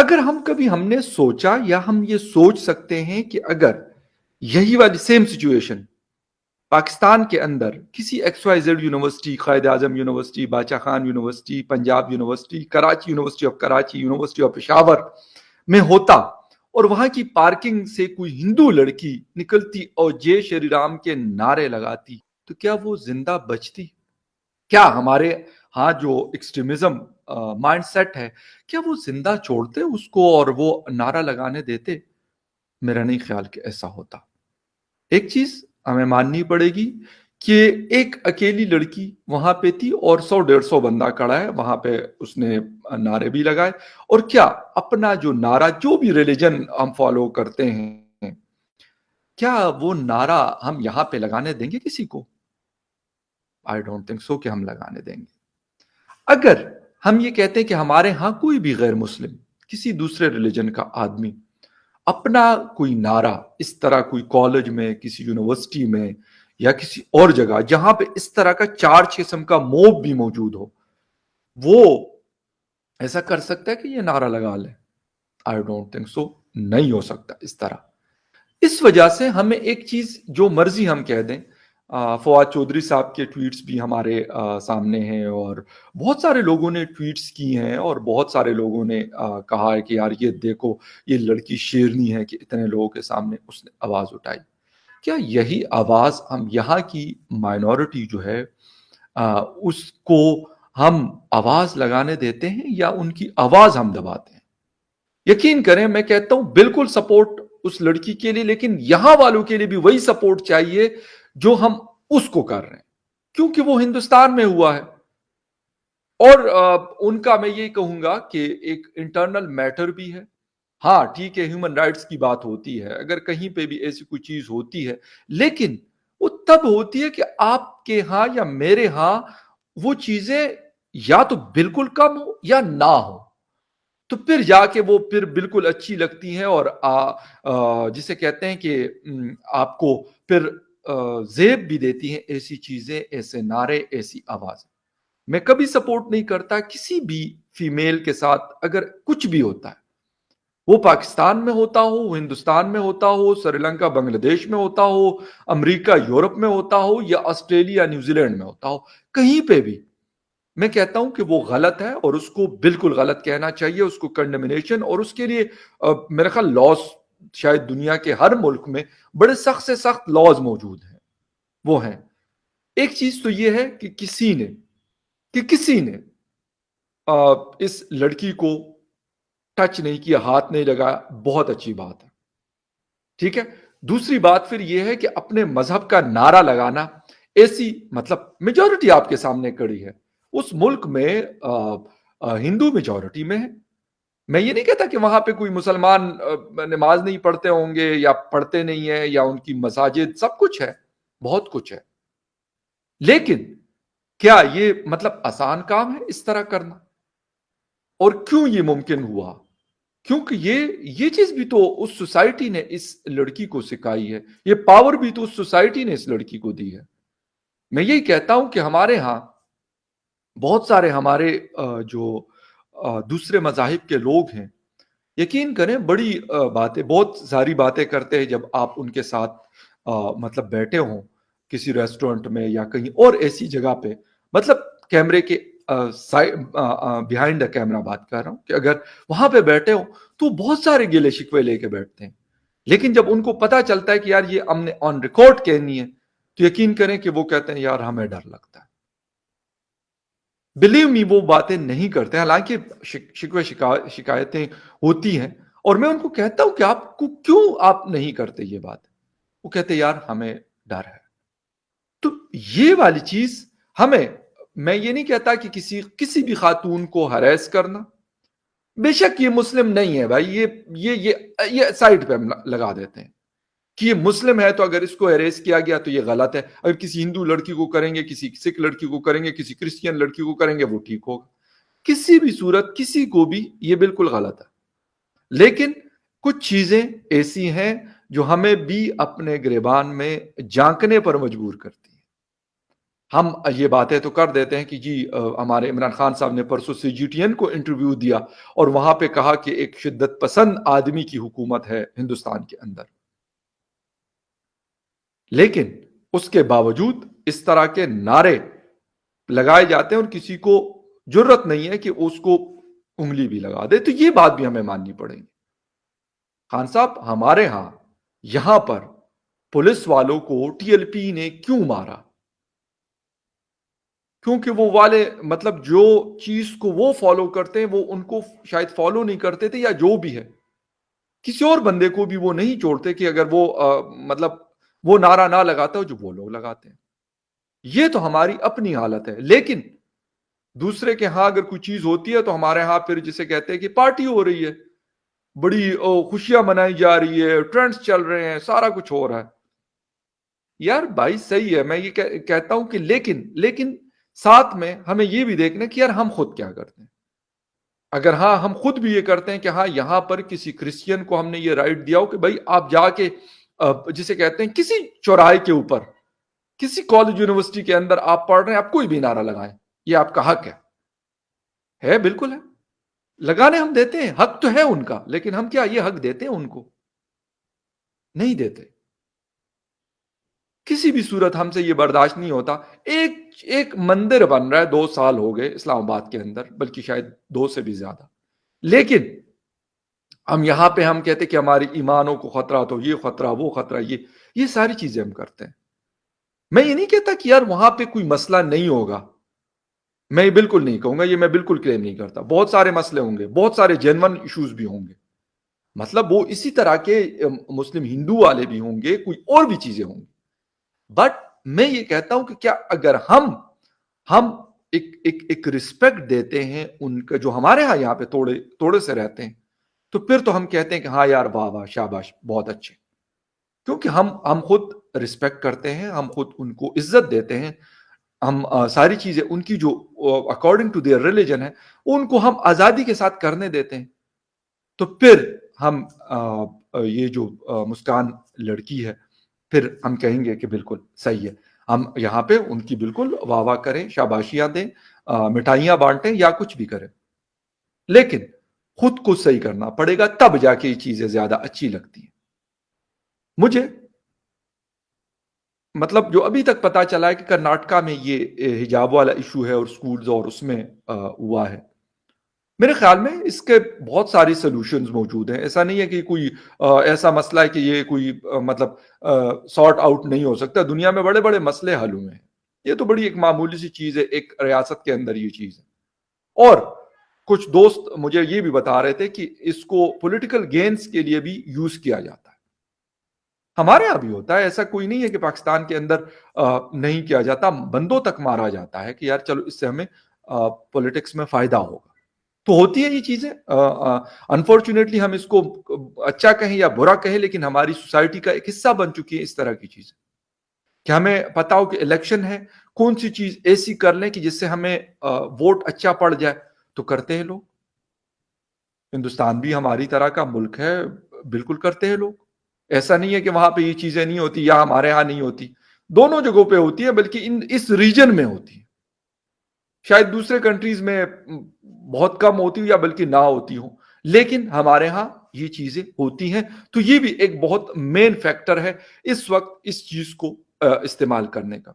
اگر ہم نے سوچا یا ہم یہ سوچ سکتے ہیں کہ اگر یہی والی سیم سچویشن پاکستان کے اندر کسی x Y Z university, Quaid Azam university, Bacha Khan university, Punjab university, Karachi university of Karachi, university of Peshawar میں ہوتا اور وہاں کی پارکنگ سے کوئی ہندو لڑکی نکلتی اور جے شری رام کے نعرے لگاتی، تو کیا وہ زندہ بچتی؟ کیا ہمارے ہاں جو ایکسٹریمزم مائنڈ سیٹ ہے، کیا وہ زندہ چھوڑتے اس کو اور وہ نعرہ لگانے دیتے؟ میرا نہیں خیال کہ ایسا ہوتا۔ ایک چیز ہمیں ماننی پڑے گی کہ ایک اکیلی لڑکی وہاں پہ تھی اور 100-150 بندہ کھڑا ہے وہاں پہ، اس نے نعرے بھی لگائے، اور کیا اپنا جو نعرہ، جو بھی ریلیجن ہم فالو کرتے ہیں، کیا وہ نعرہ ہم یہاں پہ لگانے دیں گے کسی کو؟ آئی ڈونٹ تھنک سو کہ ہم لگانے دیں گے۔ اگر ہم یہ کہتے ہیں کہ ہمارے ہاں کوئی بھی غیر مسلم، کسی دوسرے ریلیجن کا آدمی اپنا کوئی نعرہ اس طرح کوئی کالج میں، کسی یونیورسٹی میں یا کسی اور جگہ جہاں پہ اس طرح کا چارج قسم کا موب بھی موجود ہو، وہ ایسا کر سکتا ہے کہ یہ نعرہ لگا لے؟ آئی ڈونٹ تھنک سو، نہیں ہو سکتا اس طرح۔ اس وجہ سے ہمیں ایک چیز جو مرضی ہم کہہ دیں، فواد چودھری صاحب کے ٹویٹس بھی ہمارے سامنے ہیں اور بہت سارے لوگوں نے ٹویٹس کی ہیں اور بہت سارے لوگوں نے کہا ہے کہ یار یہ دیکھو یہ لڑکی شیرنی ہے کہ اتنے لوگوں کے سامنے اس نے آواز اٹھائی۔ کیا یہی آواز ہم یہاں کی مائنورٹی جو ہے اس کو ہم آواز لگانے دیتے ہیں یا ان کی آواز ہم دباتے ہیں؟ یقین کریں میں کہتا ہوں بالکل سپورٹ اس لڑکی کے لیے، لیکن یہاں والوں کے لیے بھی وہی سپورٹ چاہیے جو ہم اس کو کر رہے ہیں، کیونکہ وہ ہندوستان میں ہوا ہے۔ اور ان کا میں یہ کہوں گا کہ ایک انٹرنل میٹر بھی ہے۔ ہاں ٹھیک ہے، ہیومن رائٹس کی بات ہوتی ہے، اگر کہیں پہ بھی ایسی کوئی چیز ہوتی ہے، لیکن وہ تب ہوتی ہے کہ آپ کے ہاں یا میرے ہاں وہ چیزیں یا تو بالکل کم ہو یا نہ ہو، تو پھر جا کے وہ پھر بالکل اچھی لگتی ہیں اور جسے کہتے ہیں کہ آپ کو پھر زیب بھی دیتی ہیں ایسی چیزیں، ایسے نعرے، ایسی آوازیں۔ میں کبھی سپورٹ نہیں کرتا کسی بھی فیمیل کے ساتھ اگر کچھ بھی ہوتا ہے، وہ پاکستان میں ہوتا ہو، وہ ہندوستان میں ہوتا ہو، سری لنکا بنگلہ دیش میں ہوتا ہو، امریکہ یورپ میں ہوتا ہو یا آسٹریلیا نیوزی لینڈ میں ہوتا ہو، کہیں پہ بھی میں کہتا ہوں کہ وہ غلط ہے اور اس کو بالکل غلط کہنا چاہیے، اس کو کنڈمنیشن، اور اس کے لیے میرا خیال لاس شاید دنیا کے ہر ملک میں بڑے سخت سے سخت لاز موجود ہیں، وہ ہیں۔ ایک چیز تو یہ ہے کہ کسی نے اس لڑکی کو ٹچ نہیں کیا، ہاتھ نہیں لگایا، بہت اچھی بات ہے، ٹھیک ہے۔ دوسری بات پھر یہ ہے کہ اپنے مذہب کا نعرہ لگانا، ایسی مطلب میجورٹی آپ کے سامنے کڑی ہے اس ملک میں، ہندو میجورٹی میں ہے۔ میں یہ نہیں کہتا کہ وہاں پہ کوئی مسلمان نماز نہیں پڑھتے ہوں گے یا پڑھتے نہیں ہیں یا ان کی مساجد، سب کچھ ہے، بہت کچھ ہے، لیکن کیا یہ مطلب آسان کام ہے اس طرح کرنا؟ اور کیوں یہ ممکن ہوا؟ کیونکہ یہ چیز بھی تو اس سوسائٹی نے اس لڑکی کو سکھائی ہے، یہ پاور بھی تو اس سوسائٹی نے اس لڑکی کو دی ہے۔ میں یہی کہتا ہوں کہ ہمارے ہاں بہت سارے ہمارے جو دوسرے مذاہب کے لوگ ہیں، یقین کریں بڑی باتیں، بہت ساری باتیں کرتے ہیں جب آپ ان کے ساتھ مطلب بیٹھے ہوں کسی ریسٹورنٹ میں یا کہیں اور ایسی جگہ پہ، مطلب کیمرے کے بیہائنڈ دا کیمرہ بات کر رہا ہوں، کہ اگر وہاں پہ بیٹھے ہوں تو بہت سارے گلے شکوے لے کے بیٹھتے ہیں، لیکن جب ان کو پتا چلتا ہے کہ یار یہ ہم نے آن ریکارڈ کہنی ہے، تو یقین کریں کہ وہ کہتے ہیں یار ہمیں ڈر لگتا ہے، بلیو می وہ باتیں نہیں کرتے، حالانکہ شکوے شکایتیں ہوتی ہیں، اور میں ان کو کہتا ہوں کہ آپ کو کیوں آپ نہیں کرتے یہ بات؟ وہ کہتے یار ہمیں ڈر ہے۔ تو یہ والی چیز ہمیں، میں یہ نہیں کہتا کہ کسی بھی خاتون کو ہریس کرنا، بے شک یہ مسلم نہیں ہے بھائی، یہ سائڈ پہ ہم لگا دیتے ہیں کہ یہ مسلم ہے تو اگر اس کو ہریس کیا گیا تو یہ غلط ہے، اگر کسی ہندو لڑکی کو کریں گے، کسی سکھ لڑکی کو کریں گے، کسی کرسچین لڑکی کو کریں گے، وہ ٹھیک ہوگا، کسی بھی صورت کسی کو بھی یہ بالکل غلط ہے۔ لیکن کچھ چیزیں ایسی ہیں جو ہمیں بھی اپنے گریبان میں جھانکنے پر مجبور کرتی ہیں۔ ہم یہ باتیں تو کر دیتے ہیں کہ جی ہمارے عمران خان صاحب نے پرسوں سے جی ٹی این کو انٹرویو دیا اور وہاں پہ کہا کہ ایک شدت پسند آدمی کی حکومت ہے ہندوستان کے اندر، لیکن اس کے باوجود اس طرح کے نعرے لگائے جاتے ہیں اور کسی کو جرت نہیں ہے کہ اس کو انگلی بھی لگا دے، تو یہ بات بھی ہمیں ماننی پڑے گی۔ خان صاحب، ہمارے ہاں یہاں پر پولیس والوں کو ٹی ایل پی نے کیوں مارا؟ کیونکہ وہ والے مطلب جو چیز کو وہ فالو کرتے ہیں وہ ان کو شاید فالو نہیں کرتے تھے، یا جو بھی ہے کسی اور بندے کو بھی وہ نہیں چھوڑتے کہ اگر وہ مطلب وہ نعرہ نہ لگاتا ہو جو وہ لوگ لگاتے ہیں۔ یہ تو ہماری اپنی حالت ہے، لیکن دوسرے کے ہاں اگر کوئی چیز ہوتی ہے تو ہمارے ہاں پھر جسے کہتے ہیں کہ پارٹی ہو رہی ہے، بڑی خوشیاں منائی جا رہی ہے، ٹرینڈز چل رہے ہیں، سارا کچھ ہو رہا ہے۔ یار بھائی صحیح ہے، میں یہ کہتا ہوں کہ لیکن ساتھ میں ہمیں یہ بھی دیکھنا کہ یار ہم خود کیا کرتے ہیں۔ اگر ہاں ہم خود بھی یہ کرتے ہیں کہ ہاں یہاں پر کسی کرسچین کو ہم نے یہ رائٹ دیا ہو کہ بھائی آپ جا کے جسے کہتے ہیں کسی چوراہے کے اوپر کسی کالج یونیورسٹی کے اندر آپ پڑھ رہے ہیں، آپ کوئی بھی نعرہ لگائیں، یہ آپ کا حق ہے، بالکل ہے، لگانے ہم دیتے ہیں، حق تو ہے ان کا، لیکن ہم کیا یہ حق دیتے ہیں ان کو؟ نہیں دیتے۔ کسی بھی صورت ہم سے یہ برداشت نہیں ہوتا۔ ایک مندر بن رہا ہے، 2 سال ہو گئے اسلام آباد کے اندر، بلکہ شاید 2 سے بھی زیادہ، لیکن ہم یہاں پہ ہم کہتے کہ ہماری ایمانوں کو خطرہ، تو یہ خطرہ وہ خطرہ، یہ ساری چیزیں ہم کرتے ہیں۔ میں یہ نہیں کہتا کہ یار وہاں پہ کوئی مسئلہ نہیں ہوگا، میں یہ بالکل نہیں کہوں گا، یہ میں بالکل کلیم نہیں کرتا، بہت سارے مسئلے ہوں گے، بہت سارے جینون ایشوز بھی ہوں گے، مطلب وہ اسی طرح کے مسلم ہندو والے بھی ہوں گے، کوئی اور بھی چیزیں ہوں گی، بٹ میں یہ کہتا ہوں کہ کیا اگر ہم ایک رسپیکٹ دیتے ہیں ان کا جو ہمارے ہاں یہاں پہ توڑے سے رہتے ہیں، تو پھر تو ہم کہتے ہیں کہ ہاں یار واہ واہ شاباش بہت اچھے، کیونکہ ہم خود رسپیکٹ کرتے ہیں، ہم خود ان کو عزت دیتے ہیں، ہم ساری چیزیں ان کی جو اکارڈنگ ٹو دیئر ریلیجن ہے ان کو ہم آزادی کے ساتھ کرنے دیتے ہیں، تو پھر ہم یہ جو مسکان لڑکی ہے پھر ہم کہیں گے کہ بالکل صحیح ہے، ہم یہاں پہ ان کی بالکل واہ واہ کریں، شاباشیاں دیں، مٹھائیاں بانٹیں یا کچھ بھی کریں، لیکن خود کو صحیح کرنا پڑے گا، تب جا کے یہ چیزیں زیادہ اچھی لگتی ہیں مجھے۔ مطلب جو ابھی تک پتا چلا ہے کہ کرناٹکا میں یہ حجاب والا ایشو ہے اور سکولز اور اس میں ہوا ہے، میرے خیال میں اس کے بہت ساری سلوشنز موجود ہیں، ایسا نہیں ہے کہ کوئی ایسا مسئلہ ہے کہ یہ کوئی مطلب سارٹ آؤٹ نہیں ہو سکتا، دنیا میں بڑے بڑے مسئلے حل ہوئے ہیں، یہ تو بڑی ایک معمولی سی چیز ہے ایک ریاست کے اندر یہ چیز ہے، اور کچھ دوست مجھے یہ بھی بتا رہے تھے کہ اس کو پولیٹیکل گینز کے لیے بھی یوز کیا جاتا ہے، ہمارے یہاں بھی ہوتا ہے، ایسا کوئی نہیں ہے کہ پاکستان کے اندر نہیں کیا جاتا، بندوں تک مارا جاتا ہے کہ یار چلو اس سے ہمیں پولیٹکس میں فائدہ ہوگا، تو ہوتی ہے یہ چیزیں، انفارچونیٹلی ہم اس کو اچھا کہیں یا برا کہیں، لیکن ہماری سوسائٹی کا ایک حصہ بن چکی ہے اس طرح کی چیزیں، کہ ہمیں پتا ہو کہ الیکشن ہے، کون سی چیز ایسی کر لیں کہ جس سے ہمیں ووٹ اچھا پڑ جائے، تو کرتے ہیں لوگ، ہندوستان بھی ہماری طرح کا ملک ہے، بالکل کرتے ہیں لوگ، ایسا نہیں ہے کہ وہاں پہ یہ چیزیں نہیں ہوتی یا ہمارے ہاں نہیں ہوتی، دونوں جگہوں پہ ہوتی ہے، بلکہ اس ریجن میں ہوتی ہے، شاید دوسرے کنٹریز میں بہت کم ہوتی ہو یا بلکہ نہ ہوتی ہو، لیکن ہمارے ہاں یہ چیزیں ہوتی ہیں، تو یہ بھی ایک بہت مین فیکٹر ہے اس وقت اس چیز کو استعمال کرنے کا۔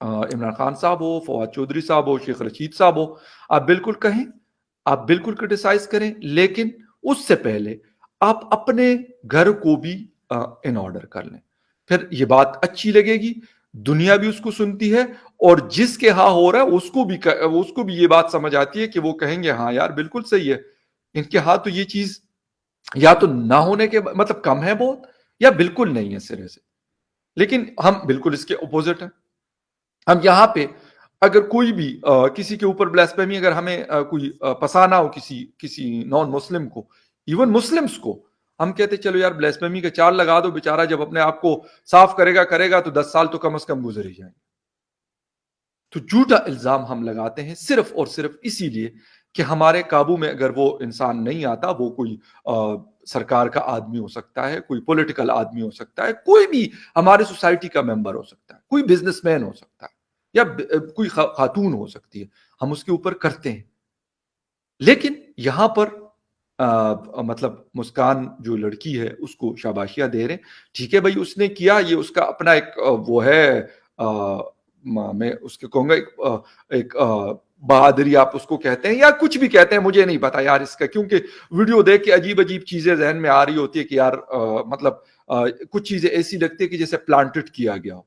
عمران خان صاحب ہو، فواد چودھری صاحب ہو، شیخ رشید صاحب ہو، آپ بالکل کہیں، آپ بالکل کرٹیسائز کریں، لیکن اس سے پہلے آپ اپنے گھر کو بھی ان آرڈر کر لیں، پھر یہ بات اچھی لگے گی، دنیا بھی اس کو سنتی ہے، اور جس کے ہاں ہو رہا ہے اس کو بھی یہ بات سمجھ آتی ہے کہ وہ کہیں گے ہاں یار بالکل صحیح ہے، ان کے ہاں تو یہ چیز یا تو نہ ہونے کے مطلب کم ہے بہت، یا بالکل نہیں ہے سرے سے، لیکن ہم بالکل اس کے اپوزٹ ہیں، ہم یہاں پہ اگر کوئی بھی کسی کے اوپر بلاسفیمی اگر ہمیں کوئی پسانا ہو کسی نان مسلم کو، ایون مسلمس کو، ہم کہتے چلو یار بلاسفیمی کا چار لگا دو، بیچارہ جب اپنے آپ کو صاف کرے گا تو 10 سال تو کم از کم گزر ہی جائیں گے، تو جھوٹا الزام ہم لگاتے ہیں صرف اور صرف اسی لیے کہ ہمارے قابو میں اگر وہ انسان نہیں آتا، وہ کوئی سرکار کا آدمی ہو سکتا ہے، کوئی پولیٹیکل آدمی ہو سکتا ہے، کوئی بھی ہمارے سوسائٹی کا ممبر ہو سکتا ہے، کوئی بزنس مین ہو سکتا ہے، یا کوئی خاتون ہو سکتی ہے, ہم اس کے اوپر کرتے ہیں. لیکن یہاں پر مطلب مسکان جو لڑکی ہے اس کو شاباشیاں دے رہے ہیں, ٹھیک ہے بھائی اس نے کیا, یہ اس کا اپنا ایک وہ ہے, میں اس کے کہوں گا ایک بہادری آپ اس کو کہتے ہیں یا کچھ بھی کہتے ہیں, مجھے نہیں پتا یار اس کا, کیونکہ ویڈیو دیکھ کے عجیب عجیب چیزیں ذہن میں آ رہی ہوتی ہے کہ یار مطلب کچھ چیزیں ایسی لگتی ہے کہ جیسے پلانٹڈ کیا گیا ہو.